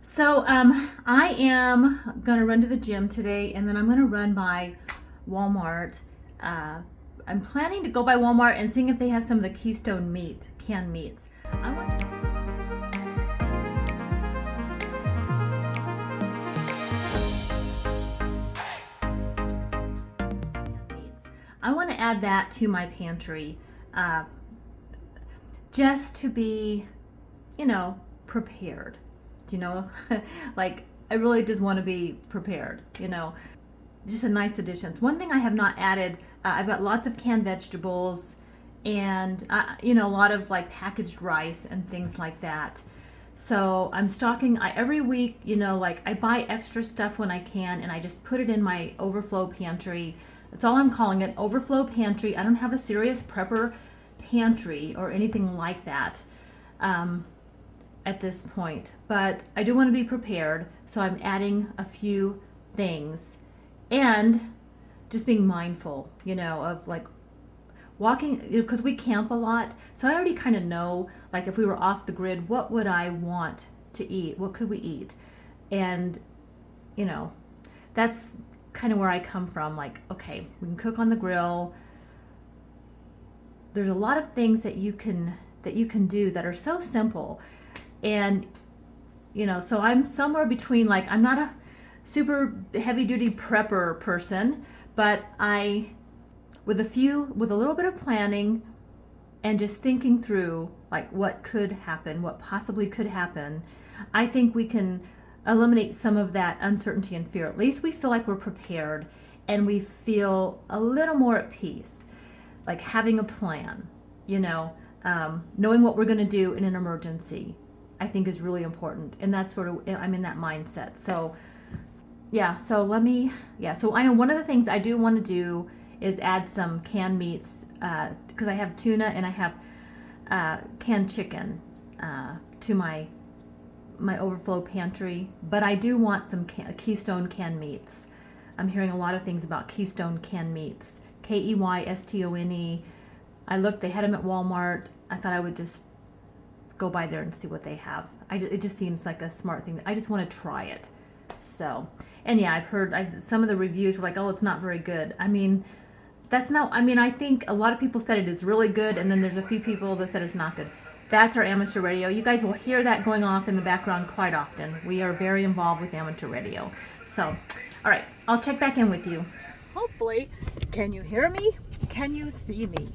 So I am gonna run to the gym today, and then I'm gonna run by Walmart. Uh, I'm planning to go by Walmart and seeing if they have some of the Keystone canned meats. I want I want to add that to my pantry, uh, just to be, prepared. You know, like I really just want to be prepared. Just a nice additions. One thing I have not added, I've got lots of canned vegetables and, a lot of like packaged rice and things like that. So I'm stocking every week, like I buy extra stuff when I can and I just put it in my overflow pantry. That's all I'm calling it, overflow pantry. I don't have a serious prepper pantry or anything like that. At this point, but I do want to be prepared, so I'm adding a few things and just being mindful, of like walking, because we camp a lot. So I already kind of know, like, if we were off the grid, what would I want to eat? What could we eat? And, you know, that's kind of where I come from. Like, okay, we can cook on the grill. There's a lot of things that you can do that are so simple. And, so I'm somewhere between, like, I'm not a super heavy duty prepper person, but with a little bit of planning and just thinking through like what could happen, what possibly could happen, I think we can eliminate some of that uncertainty and fear. At least we feel like we're prepared and we feel a little more at peace, like having a plan, knowing what we're going to do in an emergency, I think is really important. And that's sort of, I'm in that mindset. So so I know one of the things I do want to do is add some canned meats, because I have tuna and I have canned chicken to my overflow pantry. But I do want some Keystone canned meats. I'm hearing a lot of things about Keystone canned meats, Keystone. I looked; they had them at Walmart. I thought I would just go by there and see what they have. It just seems like a smart thing. I just want to try it. So, and yeah, I've heard some of the reviews were like, oh, it's not very good. I mean, I think a lot of people said it is really good, and then there's a few people that said it's not good. That's our amateur radio. You guys will hear that going off in the background quite often. We are very involved with amateur radio. So, all right, I'll check back in with you. Hopefully, can you hear me? Can you see me?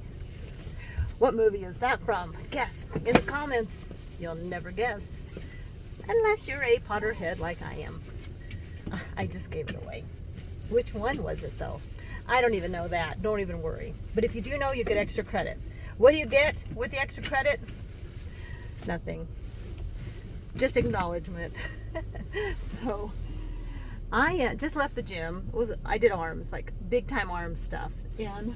What movie is that from? Guess in the comments. You'll never guess. Unless you're a Potterhead like I am. I just gave it away. Which one was it though? I don't even know that. Don't even worry. But if you do know, you get extra credit. What do you get with the extra credit? Nothing. Just acknowledgement. So I just left the gym. I did arms, like big time arms stuff. And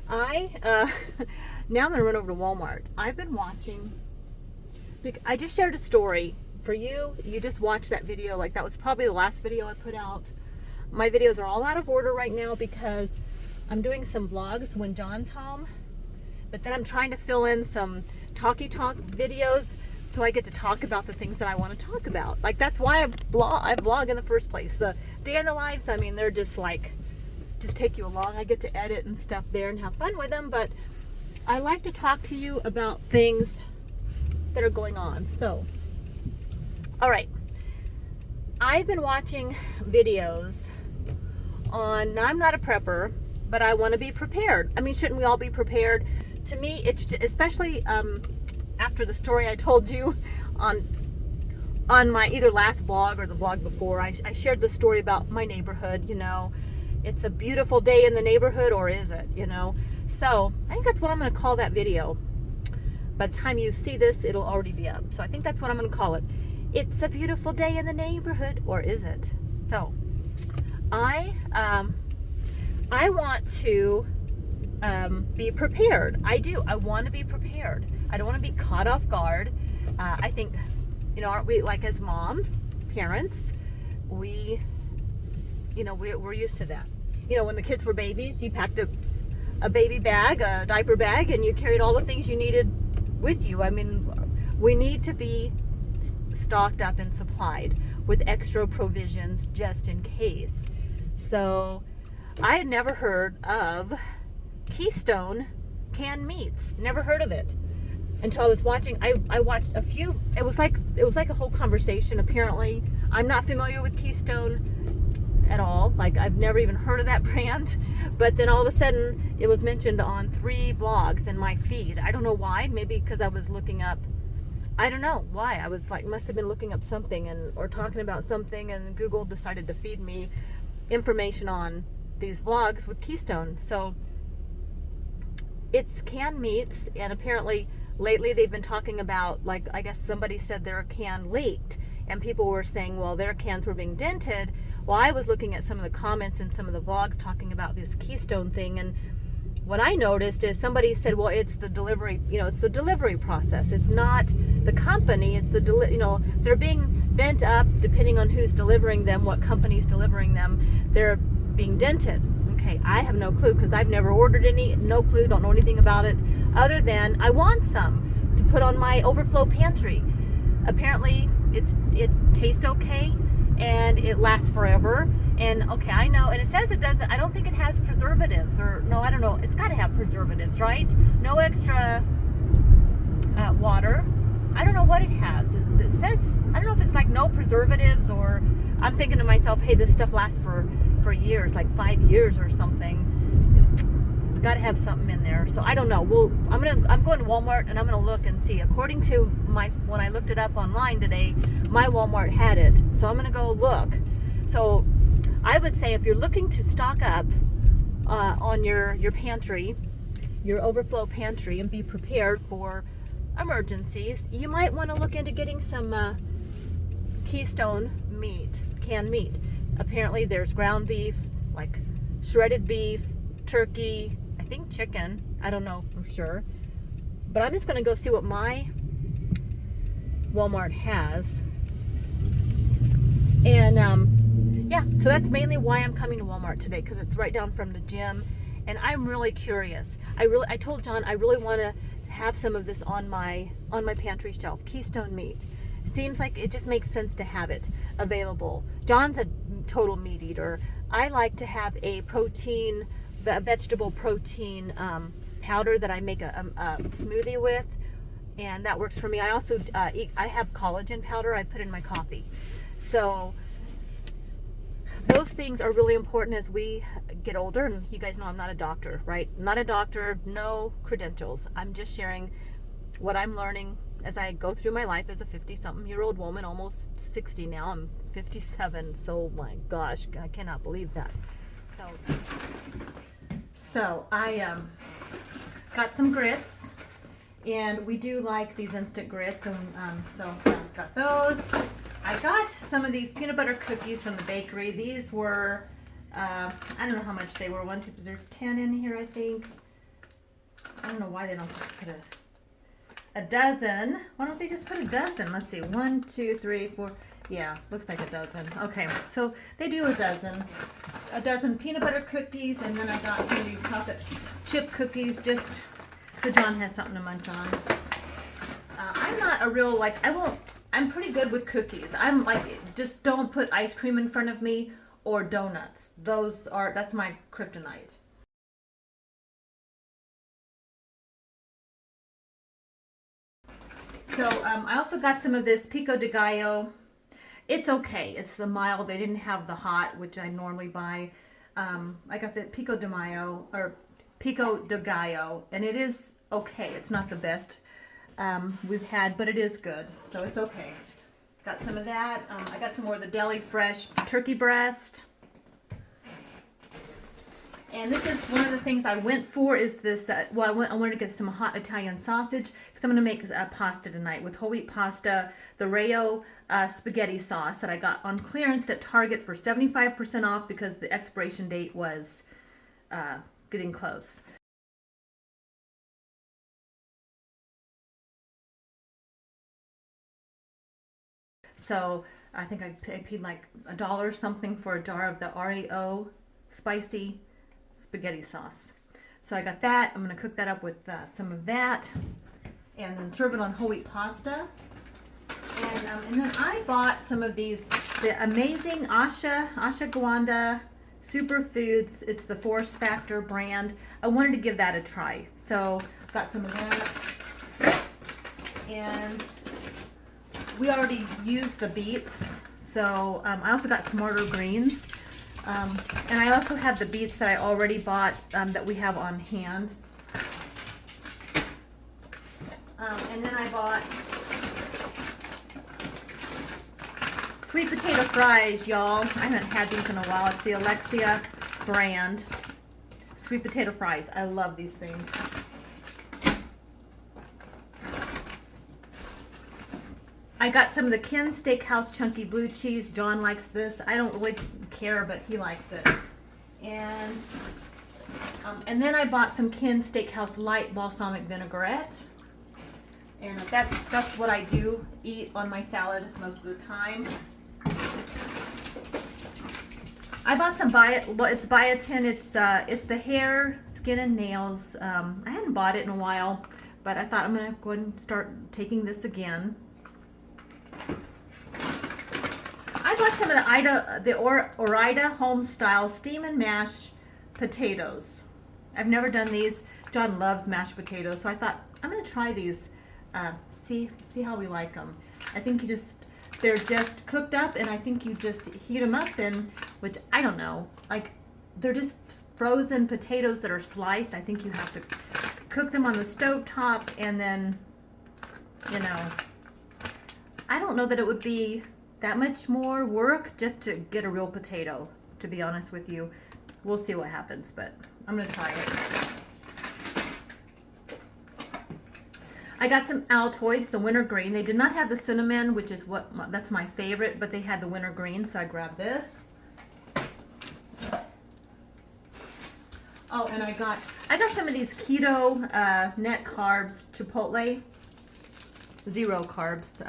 now I'm gonna run over to Walmart. I've been watching. I just shared a story for you. You just watched that video. Like that was probably the last video I put out. My videos are all out of order right now because I'm doing some vlogs when John's home. But then I'm trying to fill in some talky talk videos so I get to talk about the things that I want to talk about. Like that's why I vlog in the first place. The day in the lives, I mean, they're just take you along. I get to edit and stuff there and have fun with them, but I like to talk to you about things that are going on. So, all right. I've been watching videos on, now I'm not a prepper, but I want to be prepared. I mean, shouldn't we all be prepared? To me, it's just, especially after the story I told you on my either last vlog or the vlog before, I shared the story about my neighborhood, It's a beautiful day in the neighborhood, or is it, So I think that's what I'm going to call that video. By the time you see this, it'll already be up. So I think that's what I'm going to call it. It's a beautiful day in the neighborhood, or is it? So I want to be prepared. I do. I want to be prepared. I don't want to be caught off guard. I think, aren't we, like, as moms, parents, we're used to that. When the kids were babies, you packed a baby bag, a diaper bag, and you carried all the things you needed with you. I mean, we need to be stocked up and supplied with extra provisions just in case. So I had never heard of Keystone canned meats. Never heard of it until I was watching. I watched a few. It was like a whole conversation. Apparently, I'm not familiar with Keystone at all. Like, I've never even heard of that brand. But then all of a sudden, it was mentioned on 3 vlogs in my feed. I don't know why. Maybe because I was looking up. I don't know why. I was like, must have been looking up something or talking about something, and Google decided to feed me information on these vlogs with Keystone. So it's canned meats, and apparently lately they've been talking about, like, I guess somebody said their can leaked, and people were saying, well, their cans were being dented. Well, I was looking at some of the comments in some of the vlogs talking about this Keystone thing, and what I noticed is somebody said, well, it's the delivery, it's the delivery process. It's not the company, it's the, they're being bent up depending on who's delivering them, what company's delivering them. They're being dented. Okay, I have no clue because I've never ordered any, no clue, don't know anything about it, other than I want some to put on my overflow pantry. Apparently, it tastes okay, and it lasts forever. And okay, I know, and it says it doesn't, I don't think it has preservatives, or no, I don't know, it's got to have preservatives, right? No extra water. I don't know what it has. It says, I don't know if it's like no preservatives, or I'm thinking to myself, hey, this stuff lasts for years, like 5 years or something. It's got to have something in there. So I don't know. I'm going to Walmart, and I'm going to look and see. According to when I looked it up online today, my Walmart had it. So I'm going to go look. So I would say if you're looking to stock up on your pantry, your overflow pantry, and be prepared for emergencies, you might want to look into getting some Keystone meat, canned meat. Apparently there's ground beef, like shredded beef, turkey, I think chicken. I don't know for sure. But I'm just going to go see what my Walmart has. And yeah, so that's mainly why I'm coming to Walmart today, because it's right down from the gym, and I'm really curious. I told John I really want to have some of this on my pantry shelf. Keystone meat. Seems like it just makes sense to have it available. John's a total meat eater. I like to have a vegetable protein powder that I make a smoothie with, and that works for me. I also I have collagen powder I put in my coffee. So those things are really important as we get older, and you guys know I'm not a doctor, right? Not a doctor, no credentials. I'm just sharing what I'm learning as I go through my life as a 50-something-year-old woman, almost 60 now. I'm 57, so my gosh, I cannot believe that. So I got some grits, and we do like these instant grits, and so I got those. I got some of these peanut butter cookies from the bakery. These were, I don't know how much they were. There's 10 in here, I think. I don't know why they don't just put a dozen. Why don't they just put a dozen? Let's see, 1, 2, 3, 4. Yeah, looks like a dozen. Okay, so they do a dozen peanut butter cookies, and then I got some of these chocolate chip cookies just so John has something to munch on. I'm not a real, I'm pretty good with cookies. I'm like, just don't put ice cream in front of me or donuts. That's my kryptonite. So I also got some of this pico de gallo. It's okay. It's the mild. They didn't have the hot, which I normally buy. I got the pico de gallo, and it is okay. It's not the best we've had, but it is good, so it's okay. Got some of that. I got some more of the Deli Fresh turkey breast. And this is one of the things I went for is this, I wanted to get some hot Italian sausage because I'm going to make pasta tonight with whole wheat pasta, the Rayo spaghetti sauce that I got on clearance at Target for 75% off because the expiration date was getting close. So I think I paid like $1 something for a jar of the RAO spicy spaghetti sauce. So I got that. I'm going to cook that up with some of that and then serve it on whole wheat pasta. And And then I bought some of these, the amazing ashwagandha superfoods. It's the Force Factor brand. I wanted to give that a try, so got some of that. And we already used the beets, so I also got Smarter Greens. And I also have the beets that I already bought that we have on hand. And then I bought sweet potato fries, y'all. I haven't had these in a while. It's the Alexia brand. Sweet potato fries. I love these things. I got some of the Ken Steakhouse Chunky Blue Cheese. John likes this. I don't really care, but he likes it. And then I bought some Ken Steakhouse Light Balsamic Vinaigrette. And that's what I do eat on my salad most of the time. I bought some it's biotin. It's the hair, skin, and nails. I hadn't bought it in a while, but I thought I'm gonna go ahead and start taking this again. I bought some of the Ore-Ida home style steam and mash potatoes. I've never done these. John loves mashed potatoes, so I thought I'm gonna try these. See how we like them. I think they're just cooked up, and I think you just heat them up, and which I don't know, like they're just frozen potatoes that are sliced. I think you have to cook them on the stove top, and then, you know, I don't know that it would be that much more work just to get a real potato, to be honest with you. We'll see what happens, but I'm gonna try it. I got some Altoids, the wintergreen. They did not have the cinnamon, which is that's my favorite, but they had the wintergreen, so I grabbed this. Oh, and I got some of these keto net carbs Chipotle, 0 carbs.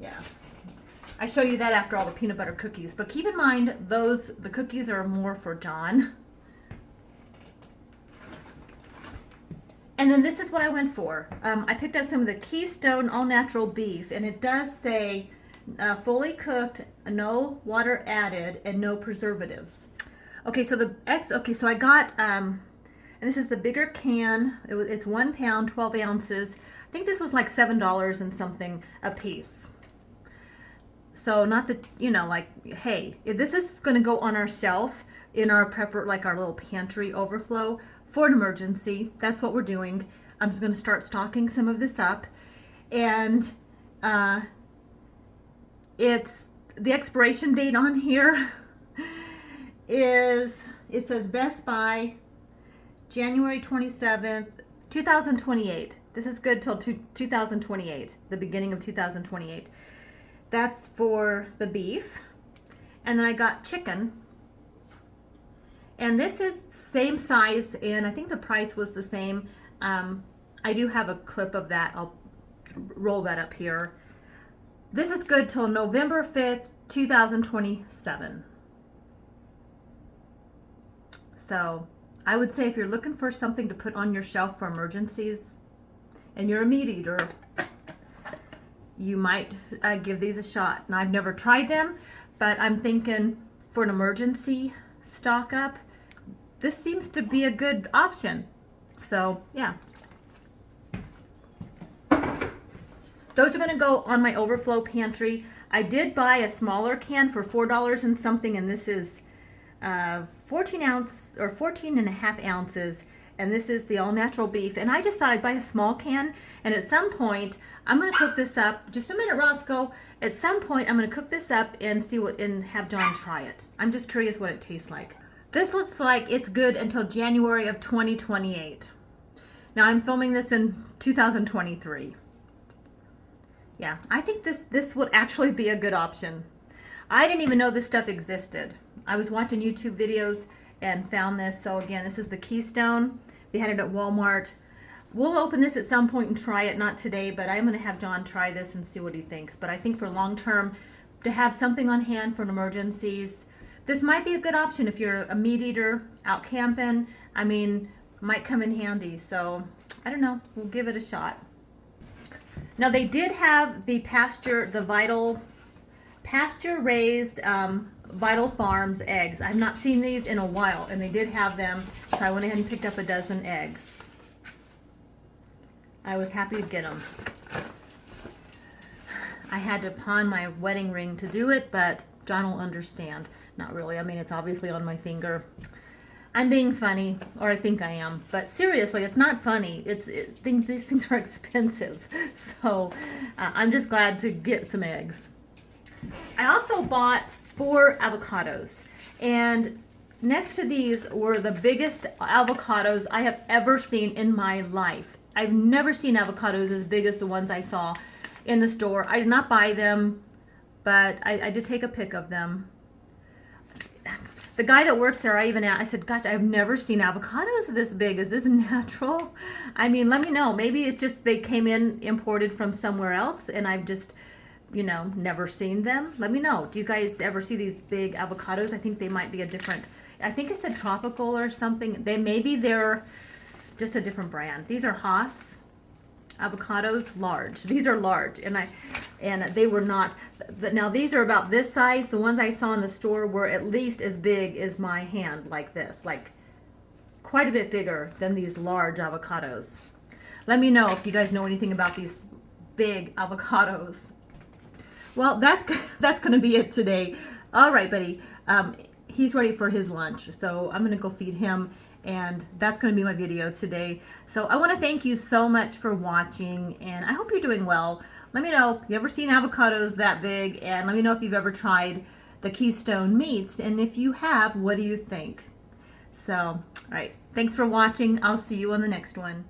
Yeah, I show you that after all the peanut butter cookies. But keep in mind, the cookies are more for John. And then this is what I went for. I picked up some of the Keystone All Natural Beef, and it does say fully cooked, no water added, and no preservatives. Okay, so so I got, and this is the bigger can. It's 1 pound, 12 ounces. I think this was like $7 and something a piece. So not that, you know, like, hey, this is going to go on our shelf in our prepper, like our little pantry overflow for an emergency. That's what we're doing. I'm just going to start stocking some of this up. And it's the expiration date on here is, it says Best By January 27th, 2028. This is good till 2028, the beginning of 2028. That's for the beef. And then I got chicken. And this is same size, and I think the price was the same. I do have a clip of that. I'll roll that up here. This is good till November 5th, 2027. So I would say if you're looking for something to put on your shelf for emergencies, and you're a meat eater, you might give these a shot. Now, I've never tried them, but I'm thinking for an emergency stock up, this seems to be a good option. So yeah, those are going to go on my overflow pantry. I did buy a smaller can for $4 and something, and this is 14 and a half ounces, and this is the all natural beef. And I just thought I'd buy a small can, and at some point I'm going to cook this up. Just a minute, Roscoe. At some point I'm going to cook this up and and have John try it. I'm just curious what it tastes like. This looks like it's good until January of 2028. Now I'm filming this in 2023. Yeah, I think this would actually be a good option. I didn't even know this stuff existed. I was watching YouTube videos and found this. So again, this is the Keystone. They had it at Walmart. We'll open this at some point and try it, not today, but I'm going to have John try this and see what he thinks. But I think for long term, to have something on hand for emergencies, this might be a good option if you're a meat eater out camping. I mean, might come in handy. So I don't know. We'll give it a shot. Now they did have the pasture raised Vital Farms eggs. I've not seen these in a while, and they did have them, so I went ahead and picked up a dozen eggs. I was happy to get them. I had to pawn my wedding ring to do it, but John will understand. Not really. I mean, it's obviously on my finger. I'm being funny, or I think I am, but seriously, it's not funny. These things are expensive, so I'm just glad to get some eggs. I also bought 4 avocados, and next to these were the biggest avocados I have ever seen in my life. I've never seen avocados as big as the ones I saw in the store. I did not buy them, but I did take a pic of them. The guy that works there, I said, gosh, I've never seen avocados this big. Is this natural? I mean, let me know. Maybe it's just they came in imported from somewhere else and I've just, never seen them. Let me know. Do you guys ever see these big avocados? I think they might be I think it said tropical or something. Maybe they're just a different brand. These are Haas avocados, large. These are large, and they were not. Now these are about this size. The ones I saw in the store were at least as big as my hand, like this, like quite a bit bigger than these large avocados. Let me know if you guys know anything about these big avocados. Well, that's going to be it today. All right, buddy. He's ready for his lunch, so I'm going to go feed him. And that's going to be my video today. So I want to thank you so much for watching, and I hope you're doing well. Let me know if you've ever seen avocados that big, and let me know if you've ever tried the Keystone meats, and if you have, what do you think? So, all right, thanks for watching. I'll see you on the next one.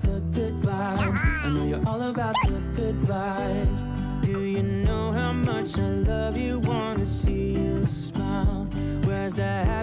The good vibes. I know you're all about the good vibes. Do you know how much I love you? Wanna see you smile. Where's that?